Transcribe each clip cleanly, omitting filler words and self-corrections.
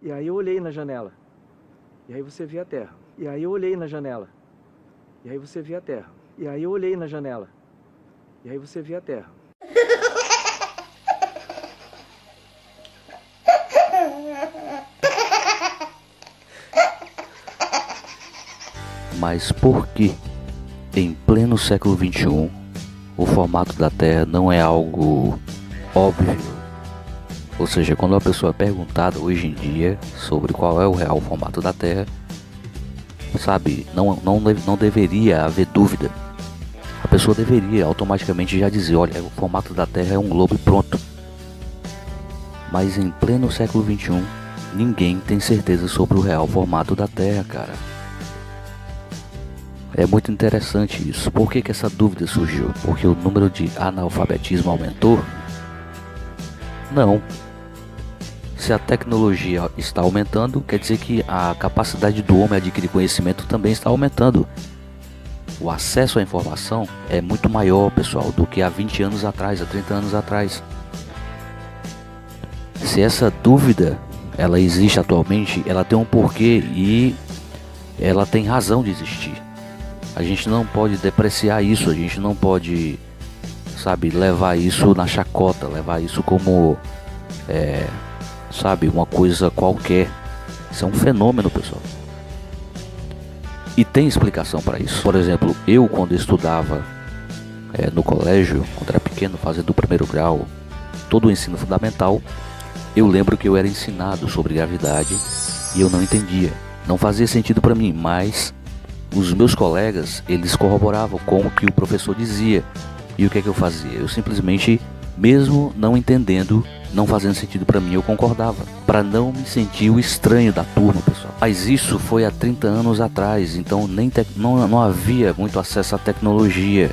E aí eu olhei na janela. E aí você via a Terra. E aí eu olhei na janela. E aí você via a Terra. E aí eu olhei na janela. E aí você via a Terra. Mas por que, em pleno século XXI, o formato da Terra não é algo óbvio? Ou seja, quando uma pessoa é perguntada hoje em dia sobre qual é o real formato da Terra, sabe, não deveria haver dúvida. A pessoa deveria automaticamente já dizer, olha, o formato da Terra é um globo e pronto. Mas em pleno século XXI, ninguém tem certeza sobre o real formato da Terra, cara. É muito interessante isso. Por que essa dúvida surgiu? Porque o número de analfabetismo aumentou? Não. Se a tecnologia está aumentando, quer dizer que a capacidade do homem adquirir conhecimento também está aumentando. O acesso à informação é muito maior, pessoal, do que há 20 anos atrás, há 30 anos atrás. Se essa dúvida ela existe atualmente, ela tem um porquê e ela tem razão de existir. A gente não pode depreciar isso, a gente não pode, sabe, levar isso na chacota, levar isso como, sabe, uma coisa qualquer. Isso é um fenômeno, pessoal. E tem explicação para isso. Por exemplo, eu quando estudava no colégio, quando era pequeno, fazendo o primeiro grau, todo o ensino fundamental, eu lembro que eu era ensinado sobre gravidade e eu não entendia. Não fazia sentido para mim, mas os meus colegas, eles corroboravam com o que o professor dizia. E o que é que eu fazia? Eu simplesmente, mesmo não entendendo, não fazendo sentido para mim, eu concordava, para não me sentir o estranho da turma, pessoal. Mas isso foi há 30 anos atrás, então não havia muito acesso à tecnologia,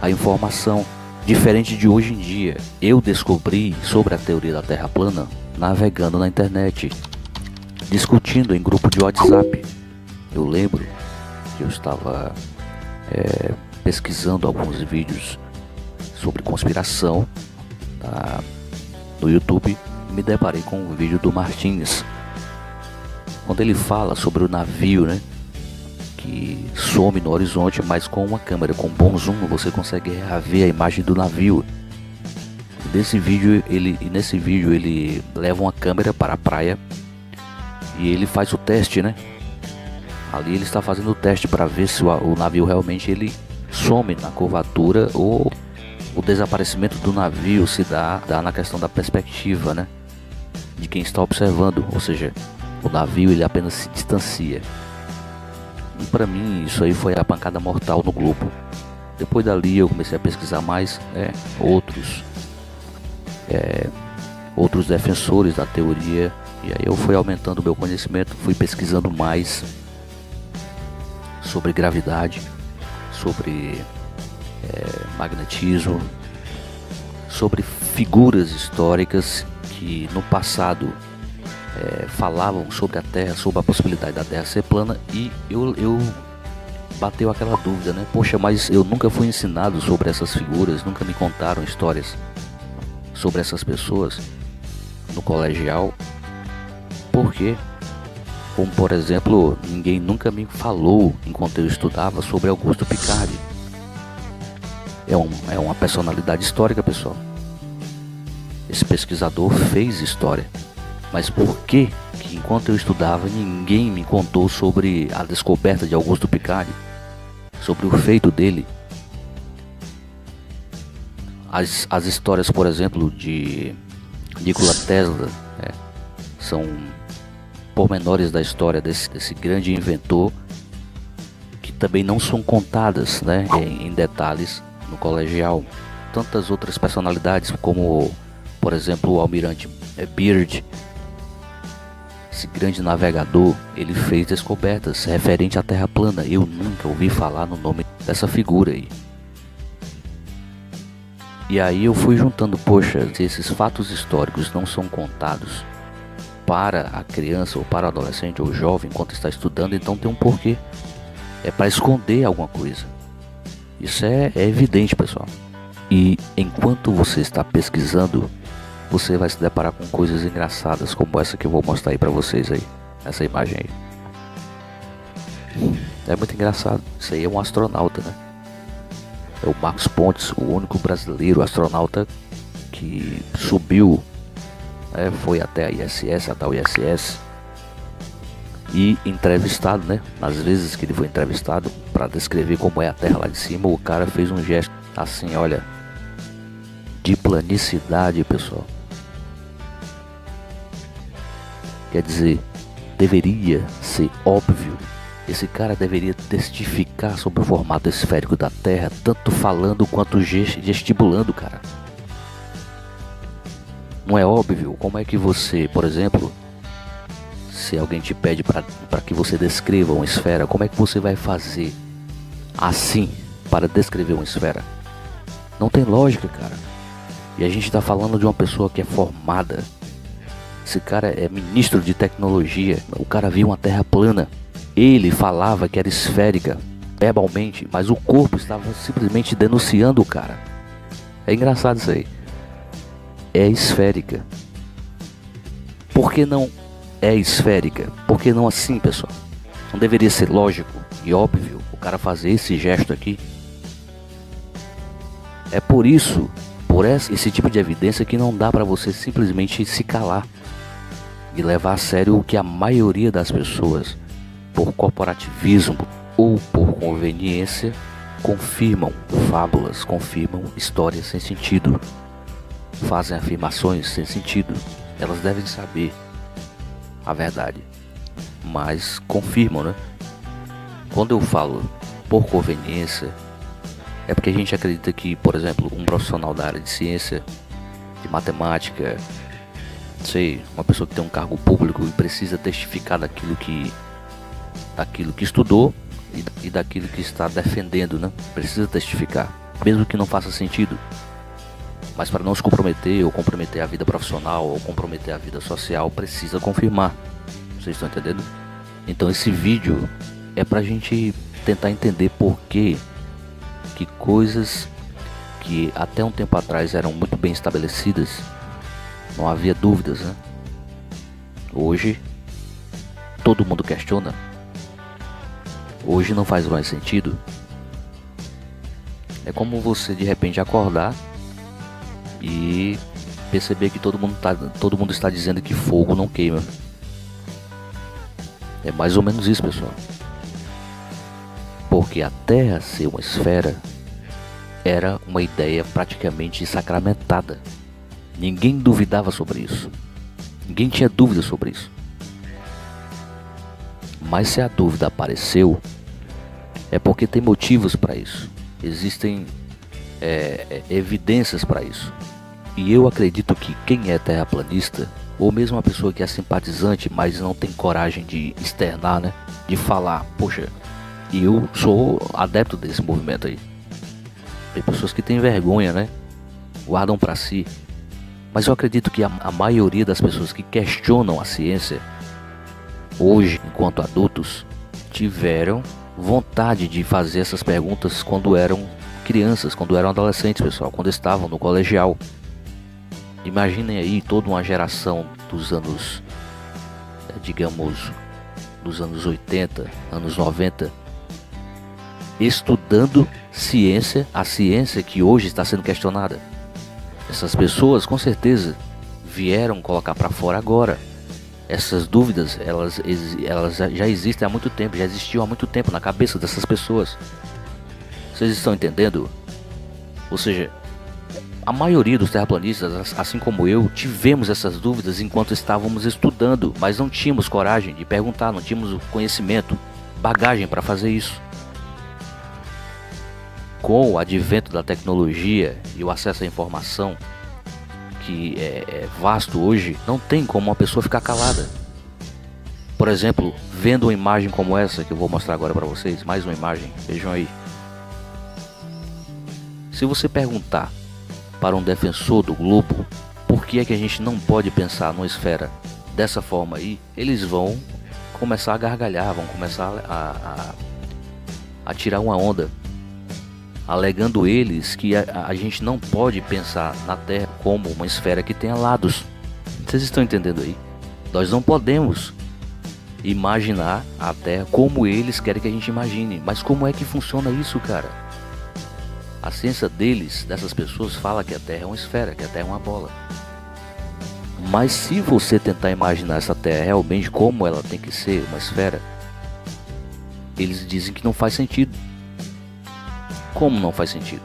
à informação, diferente de hoje em dia. Eu descobri sobre a teoria da Terra plana navegando na internet, discutindo em grupo de WhatsApp. Eu lembro que eu estava pesquisando alguns vídeos sobre conspiração no YouTube e me deparei com um vídeo do Martins, quando ele fala sobre o navio, né, que some no horizonte, mas com uma câmera com bom zoom você consegue ver a imagem do navio. Nesse vídeo ele leva uma câmera para a praia e ele faz o teste, né? Ali ele está fazendo o teste para ver se o navio realmente ele some na curvatura ou o desaparecimento do navio se dá na questão da perspectiva, né, de quem está observando, ou seja, o navio ele apenas se distancia. E para mim isso aí foi a pancada mortal no Globo. Depois dali eu comecei a pesquisar mais, outros defensores da teoria, e aí eu fui aumentando o meu conhecimento, fui pesquisando mais sobre gravidade, sobre magnetismo, sobre figuras históricas que no passado falavam sobre a Terra, sobre a possibilidade da Terra ser plana, e eu bateu aquela dúvida, né? Poxa, mas eu nunca fui ensinado sobre essas figuras, nunca me contaram histórias sobre essas pessoas no colegial. Por quê? Como por exemplo, ninguém nunca me falou enquanto eu estudava sobre Augusto Picardi. É uma personalidade histórica, pessoal. Esse pesquisador fez história. Mas por que enquanto eu estudava ninguém me contou sobre a descoberta de Augusto Picardi? Sobre o feito dele? As histórias, por exemplo, de Nikola Tesla, são pormenores da história desse grande inventor que também não são contadas, né, em detalhes no colegial. Tantas outras personalidades como, por exemplo, o almirante Byrd, esse grande navegador, ele fez descobertas referente à Terra plana. Eu nunca ouvi falar no nome dessa figura aí. E aí eu fui juntando, poxa, se esses fatos históricos não são contados para a criança ou para o adolescente ou o jovem enquanto está estudando, então tem um porquê. É para esconder alguma coisa. Isso é evidente, pessoal. E enquanto você está pesquisando você vai se deparar com coisas engraçadas como essa que eu vou mostrar aí pra vocês aí, essa imagem aí. É muito engraçado. Isso aí é um astronauta, né? É o Marcos Pontes, o único brasileiro astronauta que subiu, foi até a ISS, até o ISS, e entrevistado, né? Nas vezes que ele foi entrevistado para descrever como é a Terra lá de cima, o cara fez um gesto assim, olha, de planicidade, pessoal. Quer dizer, deveria ser óbvio. Esse cara deveria testificar sobre o formato esférico da Terra, tanto falando quanto gesticulando, cara. Não é óbvio? Como é que você, por exemplo, se alguém te pede para que você descreva uma esfera, como é que você vai fazer assim para descrever uma esfera? Não tem lógica, cara. E a gente tá falando de uma pessoa que é formada. Esse cara é ministro de tecnologia. O cara viu uma terra plana. Ele falava que era esférica, verbalmente, mas o corpo estava simplesmente denunciando o cara. É engraçado isso aí. É esférica. Por que não é esférica? Por que não assim, pessoal? Não deveria ser lógico e óbvio o cara fazer esse gesto aqui? É por isso, por esse tipo de evidência, que não dá pra você simplesmente se calar e levar a sério o que a maioria das pessoas, por corporativismo ou por conveniência, confirmam fábulas, confirmam histórias sem sentido, fazem afirmações sem sentido. Elas devem saber a verdade, mas confirmam, né? Quando eu falo por conveniência, é porque a gente acredita que, por exemplo, um profissional da área de ciência, de matemática, uma pessoa que tem um cargo público e precisa testificar daquilo que estudou e daquilo que está defendendo, né? Precisa testificar, mesmo que não faça sentido. Mas para não se comprometer, ou comprometer a vida profissional, ou comprometer a vida social, precisa confirmar. Vocês estão entendendo? Então esse vídeo é pra gente tentar entender por que coisas que até um tempo atrás eram muito bem estabelecidas, não havia dúvidas, né? Hoje todo mundo questiona. Hoje não faz mais sentido. É como você de repente acordar e perceber que todo mundo está dizendo que fogo não queima. É mais ou menos isso, pessoal. Porque a Terra ser uma esfera era uma ideia praticamente sacramentada. Ninguém duvidava sobre isso. Ninguém tinha dúvida sobre isso. Mas se a dúvida apareceu, é porque tem motivos para isso. Existem evidências para isso. E eu acredito que quem é terraplanista, ou mesmo uma pessoa que é simpatizante, mas não tem coragem de externar, né? De falar, poxa, eu sou adepto desse movimento aí. Tem pessoas que têm vergonha, né? Guardam para si. Mas eu acredito que a maioria das pessoas que questionam a ciência, hoje, enquanto adultos, tiveram vontade de fazer essas perguntas quando eram crianças, quando eram adolescentes, pessoal, quando estavam no colegial. Imaginem aí toda uma geração dos anos, digamos, dos anos 80, anos 90, estudando ciência, a ciência que hoje está sendo questionada. Essas pessoas com certeza vieram colocar para fora agora. Essas dúvidas, elas já existem há muito tempo, já existiam há muito tempo na cabeça dessas pessoas. Vocês estão entendendo? Ou seja, a maioria dos terraplanistas, assim como eu, tivemos essas dúvidas enquanto estávamos estudando, mas não tínhamos coragem de perguntar, não tínhamos o conhecimento, bagagem para fazer isso. Com o advento da tecnologia e o acesso à informação, que é vasto hoje, não tem como uma pessoa ficar calada. Por exemplo, vendo uma imagem como essa que eu vou mostrar agora para vocês, mais uma imagem, vejam aí. Se você perguntar para um defensor do globo por que é que a gente não pode pensar numa esfera dessa forma aí, eles vão começar a gargalhar, vão começar a tirar uma onda. alegando eles que a gente não pode pensar na Terra como uma esfera que tenha lados. Vocês estão entendendo aí? Nós não podemos imaginar a Terra como eles querem que a gente imagine. Mas como é que funciona isso, cara? A ciência deles, dessas pessoas, fala que a Terra é uma esfera, que a Terra é uma bola. Mas se você tentar imaginar essa Terra realmente como ela tem que ser, uma esfera, eles dizem que não faz sentido. Como não faz sentido?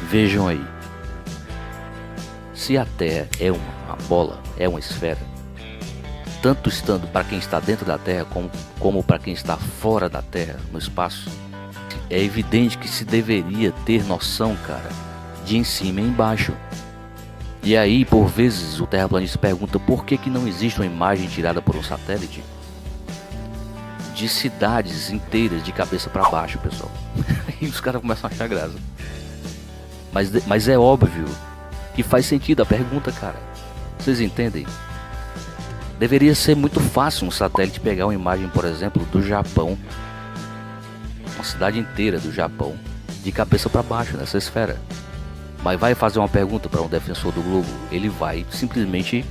Vejam aí. Se a Terra é uma bola, é uma esfera, tanto estando para quem está dentro da Terra como para quem está fora da Terra, no espaço, é evidente que se deveria ter noção, cara, de em cima e embaixo. E aí, por vezes, o terraplanista pergunta por que não existe uma imagem tirada por um satélite de cidades inteiras de cabeça para baixo, pessoal. E os caras começam a achar graça. Mas é óbvio que faz sentido a pergunta, cara. Vocês entendem? Deveria ser muito fácil um satélite pegar uma imagem, por exemplo, do Japão, uma cidade inteira do Japão, de cabeça para baixo nessa esfera. Mas vai fazer uma pergunta para um defensor do globo, ele vai simplesmente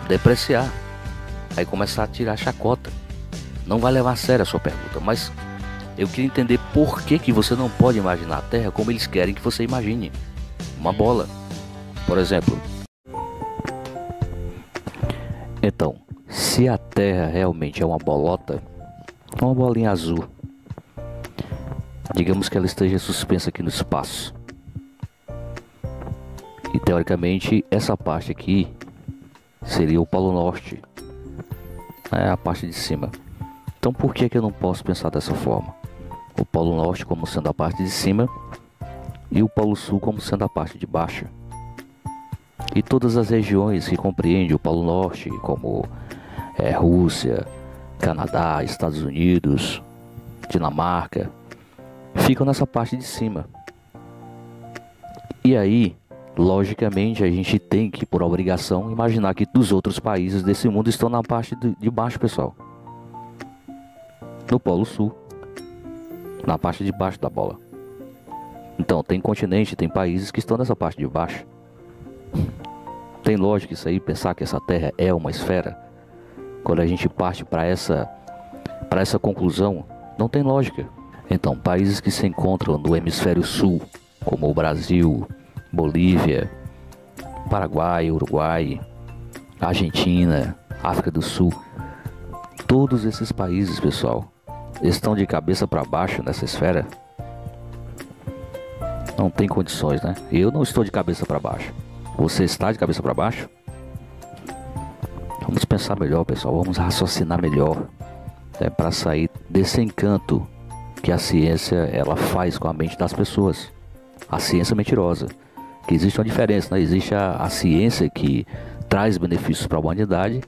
depreciar, vai começar a tirar chacota, não vai levar a sério a sua pergunta. Mas eu queria entender por que você não pode imaginar a Terra como eles querem que você imagine, uma bola, por exemplo. Então, se a Terra realmente é uma bolota, uma bolinha azul, digamos que ela esteja suspensa aqui no espaço, e teoricamente essa parte aqui seria o Polo Norte, a parte de cima. Então por que eu não posso pensar dessa forma? O Polo Norte como sendo a parte de cima e o Polo Sul como sendo a parte de baixo. E todas as regiões que compreendem o Polo Norte, como Rússia, Canadá, Estados Unidos, Dinamarca, ficam nessa parte de cima. E aí, logicamente, a gente tem que, por obrigação, imaginar que os outros países desse mundo estão na parte de baixo, pessoal. No Polo Sul, na parte de baixo da bola. Então, tem continente, tem países que estão nessa parte de baixo. Tem lógica isso aí, pensar que essa Terra é uma esfera? Quando a gente parte para essa conclusão, não tem lógica. Então, países que se encontram no hemisfério sul, como o Brasil, Bolívia, Paraguai, Uruguai, Argentina, África do Sul, todos esses países, pessoal, estão de cabeça para baixo nessa esfera? Não tem condições, né? Eu não estou de cabeça para baixo. Você está de cabeça para baixo? Vamos pensar melhor, pessoal. Vamos raciocinar melhor, para sair desse encanto que a ciência ela faz com a mente das pessoas. A ciência mentirosa. Que existe uma diferença, né? Existe a ciência que traz benefícios para a humanidade,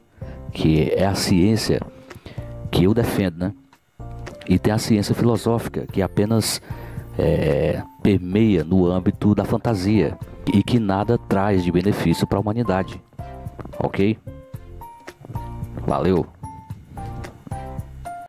que é a ciência que eu defendo, né? E tem a ciência filosófica, que apenas permeia no âmbito da fantasia e que nada traz de benefício para a humanidade. Ok? Valeu!